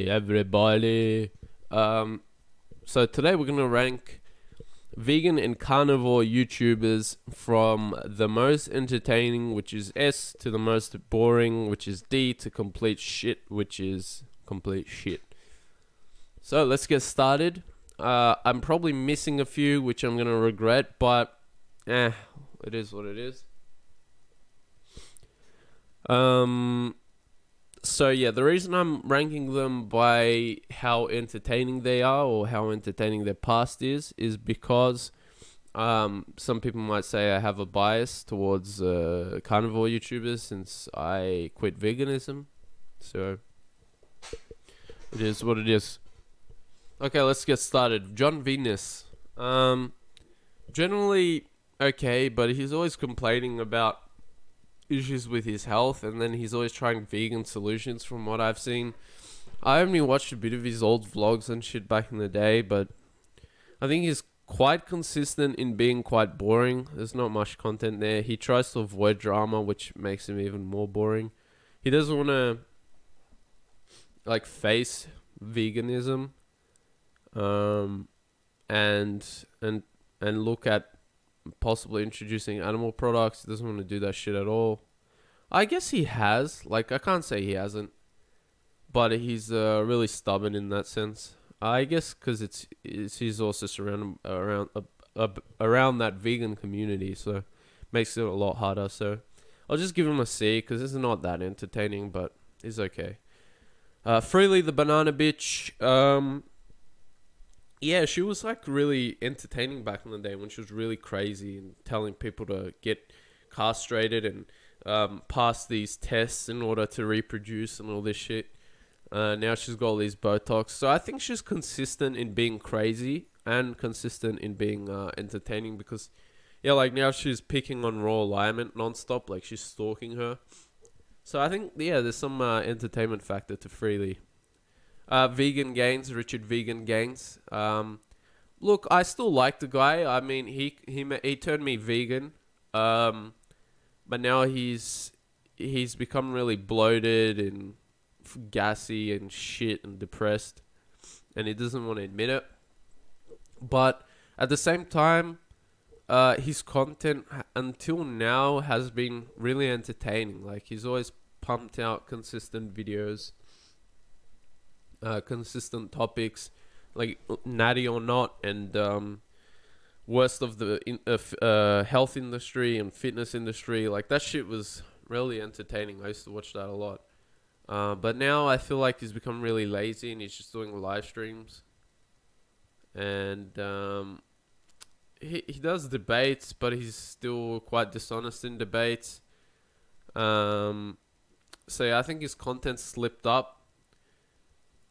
Hey everybody. So today we're gonna rank vegan and carnivore YouTubers from the most entertaining, which is S, to the most boring, which is D, to complete shit, which is complete shit. So let's get started. I'm probably missing a few, which I'm gonna regret, but it is what it is. So yeah, the reason I'm ranking them by how entertaining they are or how entertaining their past is because some people might say I have a bias towards carnivore YouTubers since I quit veganism. So it is what it is. Okay, let's get started. John Venus. Generally okay, but he's always complaining about issues with his health, and then he's always trying vegan solutions from what I've seen. I only watched a bit of his old vlogs and shit back in the day, but I think he's quite consistent in being quite boring. There's not much content there. He tries to avoid drama, which makes him even more boring. He doesn't want to face veganism and look at possibly introducing animal products. He doesn't want to do that shit at all. I guess he has. I can't say he hasn't, but he's really stubborn in that sense. I guess because he's also surrounded around that vegan community, so makes it a lot harder. So I'll just give him a C because it's not that entertaining, but he's okay. Freely the banana bitch. Yeah, she was really entertaining back in the day when she was really crazy and telling people to get castrated and pass these tests in order to reproduce and all this shit. Now she's got all these Botox. So I think she's consistent in being crazy and consistent in being entertaining because, yeah, now she's picking on Raw Alignment nonstop. She's stalking her. So I think, yeah, there's some entertainment factor to Freely. Vegan Gains, Richard Vegan Gains. Look, I still like the guy. I mean, he turned me vegan. But now he's become really bloated and gassy and shit and depressed, and he doesn't want to admit it. But at the same time, his content until now has been really entertaining. He's always pumped out consistent videos. Consistent topics like Natty or Not and worst of the health industry and fitness industry. That shit was really entertaining. I used to watch that a lot. But now I feel like he's become really lazy and he's just doing live streams. And he does debates, but he's still quite dishonest in debates. So yeah, I think his content slipped up.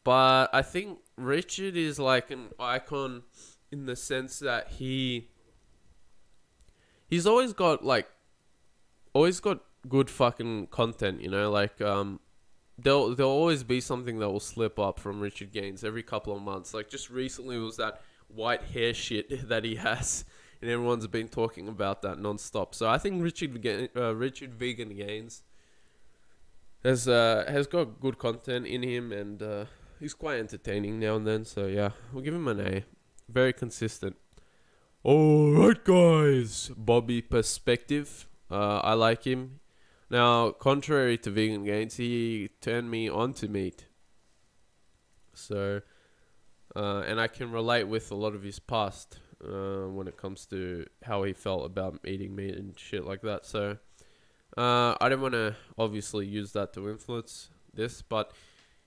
But I think Richard is an icon in the sense that he's always got good fucking content, there'll always be something that will slip up from Richard Gaines every couple of months. Just recently was that white hair shit that he has, and everyone's been talking about that nonstop. So I think Richard Vegan Gaines has got good content in him, and he's quite entertaining now and then. So yeah, we'll give him an A. Very consistent. Alright guys, Bobby Perspective. I like him. Now, contrary to Vegan Gains, he turned me onto meat. So, and I can relate with a lot of his past when it comes to how he felt about eating meat and shit like that. So, I don't want to obviously use that to influence this, but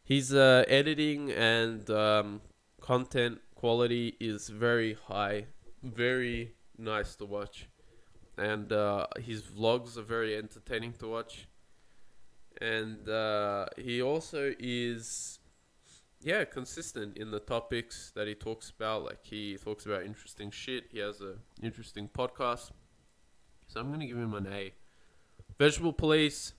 his editing and content quality is very high, very nice to watch, and his vlogs are very entertaining to watch. And he also is, consistent in the topics that he talks about. He talks about interesting shit. He has an interesting podcast. So I'm gonna give him an A. Vegetable Police.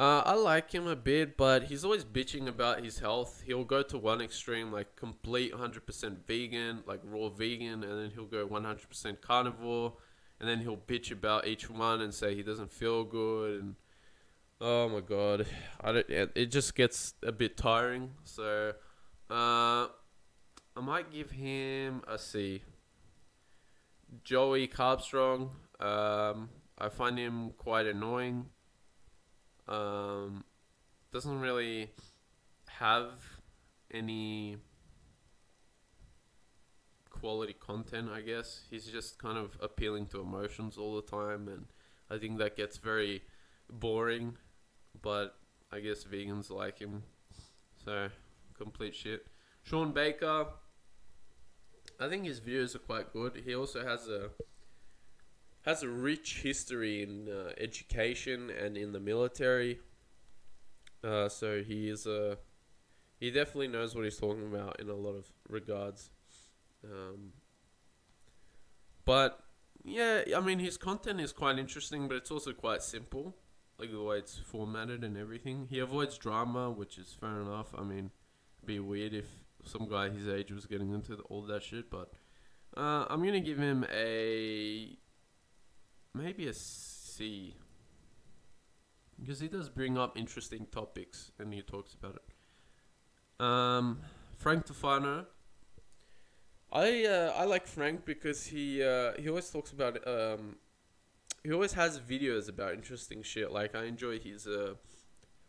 I like him a bit, but he's always bitching about his health. He'll go to one extreme, complete 100% vegan, raw vegan, and then he'll go 100% carnivore, and then he'll bitch about each one and say he doesn't feel good, and oh my god, it just gets a bit tiring. So I might give him a C. Joey Carbstrong. I find him quite annoying. Um, doesn't really have any quality content, I guess. He's just kind of appealing to emotions all the time, and I think that gets very boring. But I guess vegans like him, so complete shit. Sean Baker, I think his videos are quite good. He also has a rich history in education and in the military. So he definitely knows what he's talking about in a lot of regards. Um, but yeah, I mean his content is quite interesting, but it's also quite simple, like the way it's formatted and everything. He avoids drama, which is fair enough. I mean, it'd be weird if some guy his age was getting into all that shit. But I'm gonna give him maybe a C, because he does bring up interesting topics and he talks about it. Frank Tufano. I like Frank because he always talks about he always has videos about interesting shit. Like I enjoy his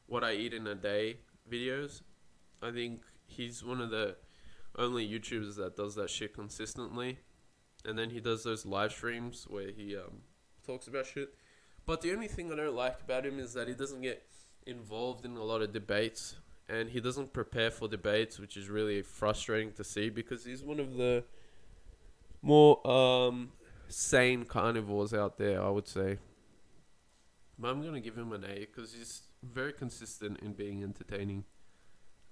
what I eat in a day videos. I think he's one of the only YouTubers that does that shit consistently. And then he does those live streams where he talks about shit. But the only thing I don't like about him is that he doesn't get involved in a lot of debates, and he doesn't prepare for debates, which is really frustrating to see because he's one of the more sane carnivores out there, I would say. But I'm gonna give him an A because he's very consistent in being entertaining.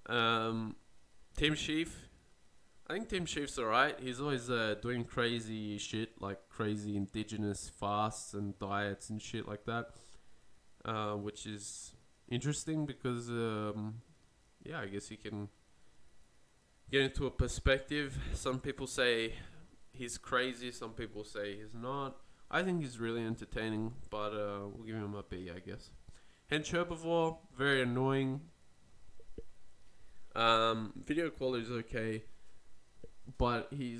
Tim Sheaf. I think Tim Sheaf's alright. He's always doing crazy shit, like crazy indigenous fasts and diets and shit like that, which is interesting because, yeah, I guess he can get into a perspective. Some people say he's crazy, some people say he's not. I think he's really entertaining, but we'll give him a B, I guess. Hench Herbivore, very annoying. Video quality is okay, but he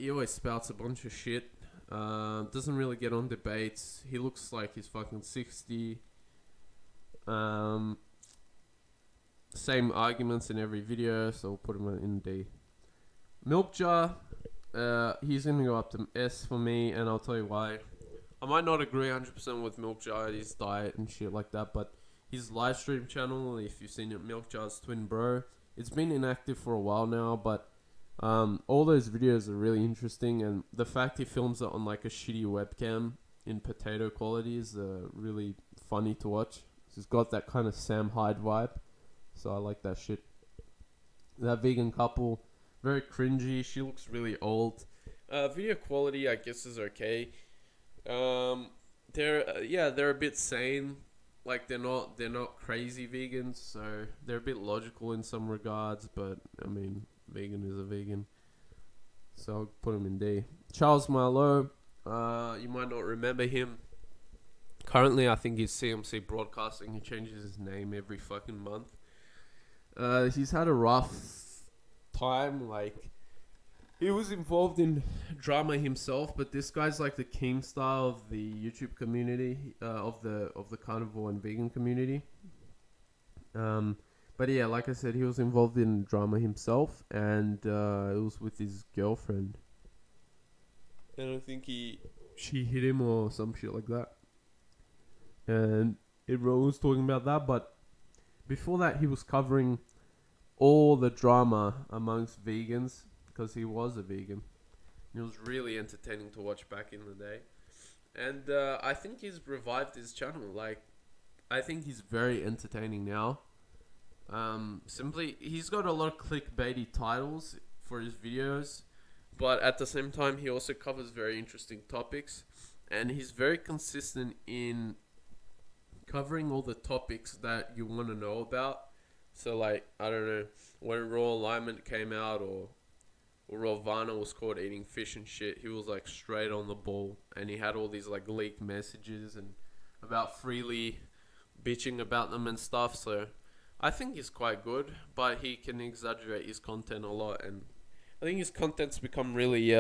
always spouts a bunch of shit. Doesn't really get on debates. He looks like he's fucking 60. Same arguments in every video, so we'll put him in D. Milk Jar, he's gonna go up to S for me, and I'll tell you why. I might not agree 100% with Milk Jar, his diet and shit like that, but his live stream channel, if you've seen it, Milk Jar's twin bro, it's been inactive for a while now, but all those videos are really interesting, and the fact he films it on like a shitty webcam in potato quality is really funny to watch. He's got that kind of Sam Hyde vibe, so I like that shit. That vegan couple, very cringy. She looks really old. Video quality, I guess, is okay. They're a bit sane. Like they're not crazy vegans, so they're a bit logical in some regards. But I mean, vegan is a vegan, so I'll put him in D. Charles Marlowe, you might not remember him. Currently, I think he's CMC Broadcasting. He changes his name every fucking month. He's had a rough time. Like he was involved in drama himself, but this guy's like the king star of the YouTube community, of the carnivore and vegan community. But yeah, like I said, he was involved in drama himself, and it was with his girlfriend. And I think she hit him or some shit like that. And everyone was talking about that, but before that, he was covering all the drama amongst vegans because he was a vegan. It was really entertaining to watch back in the day. And I think he's revived his channel. Like, I think he's very entertaining now. Simply, he's got a lot of clickbaity titles for his videos, but at the same time, he also covers very interesting topics, and he's very consistent in covering all the topics that you want to know about. So, like, I don't know, when Raw Alignment came out, or Ravana was caught eating fish and shit, he was like straight on the ball, and he had all these like leaked messages and about freely bitching about them and stuff. So I think he's quite good, but he can exaggerate his content a lot, and I think his content's become really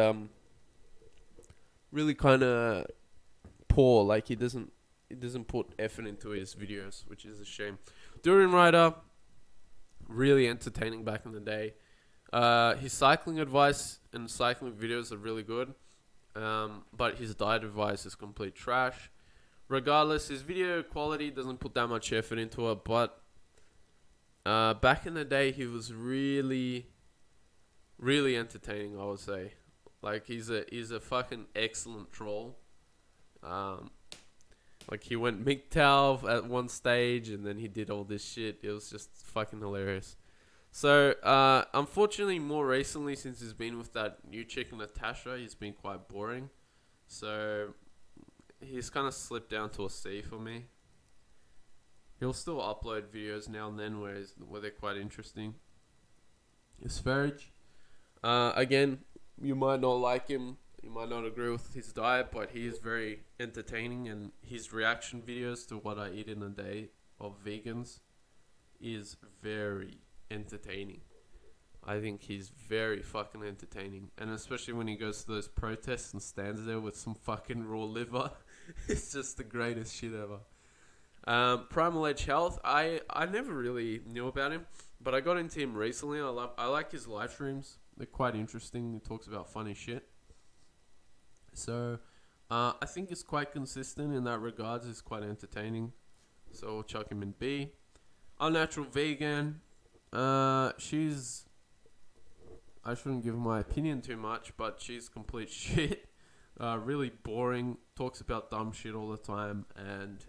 kind of poor. Like he doesn't put effort into his videos, which is a shame. Durian Rider, really entertaining back in the day. His cycling advice and cycling videos are really good, but his diet advice is complete trash. Regardless, his video quality doesn't put that much effort into it, but back in the day, he was really, really entertaining, I would say. Like he's a fucking excellent troll. Um, like he went MGTOW at one stage, and then he did all this shit. It was just fucking hilarious. So, unfortunately, more recently, since he's been with that new chick, Natasha, he's been quite boring. So, he's kind of slipped down to a C for me. He'll still upload videos now and then where they're quite interesting. Asparage. Again, you might not like him. You might not agree with his diet, but he is very entertaining, and his reaction videos to what I eat in a day of vegans is very entertaining. I think he's very fucking entertaining, and especially when he goes to those protests and stands there with some fucking raw liver. It's just the greatest shit ever. Primal Edge Health, I never really knew about him, but I got into him recently. I like his live streams. They're quite interesting. He talks about funny shit. So I think he's quite consistent in that regards. He's quite entertaining. So we'll chuck him in B. Unnatural Vegan. She's... I shouldn't give my opinion too much, but she's complete shit. Really boring. Talks about dumb shit all the time. And...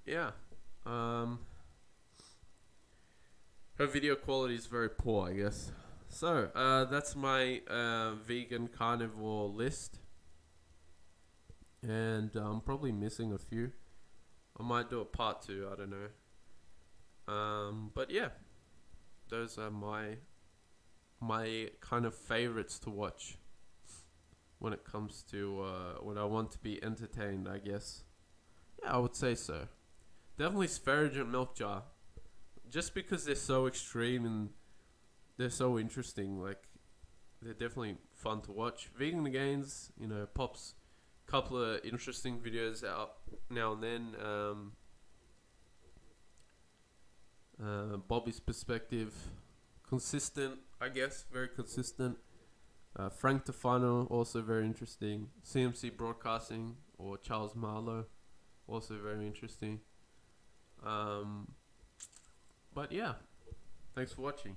yeah. Her video quality is very poor, I guess. So, that's my vegan carnivore list. And I'm probably missing a few. I might do a part 2, I don't know. But yeah, those are my kind of favorites to watch when it comes to when I want to be entertained, I guess. Yeah, I would say so. Definitely Sparage and Milk Jar. Just because they're so extreme and they're so interesting, like they're definitely fun to watch. Vegan Gains, pops a couple of interesting videos out now and then. Bobby's perspective, consistent, I guess, very consistent. Frank Tofano, also very interesting. CMC Broadcasting or Charles Marlowe, also very interesting. But yeah, thanks for watching.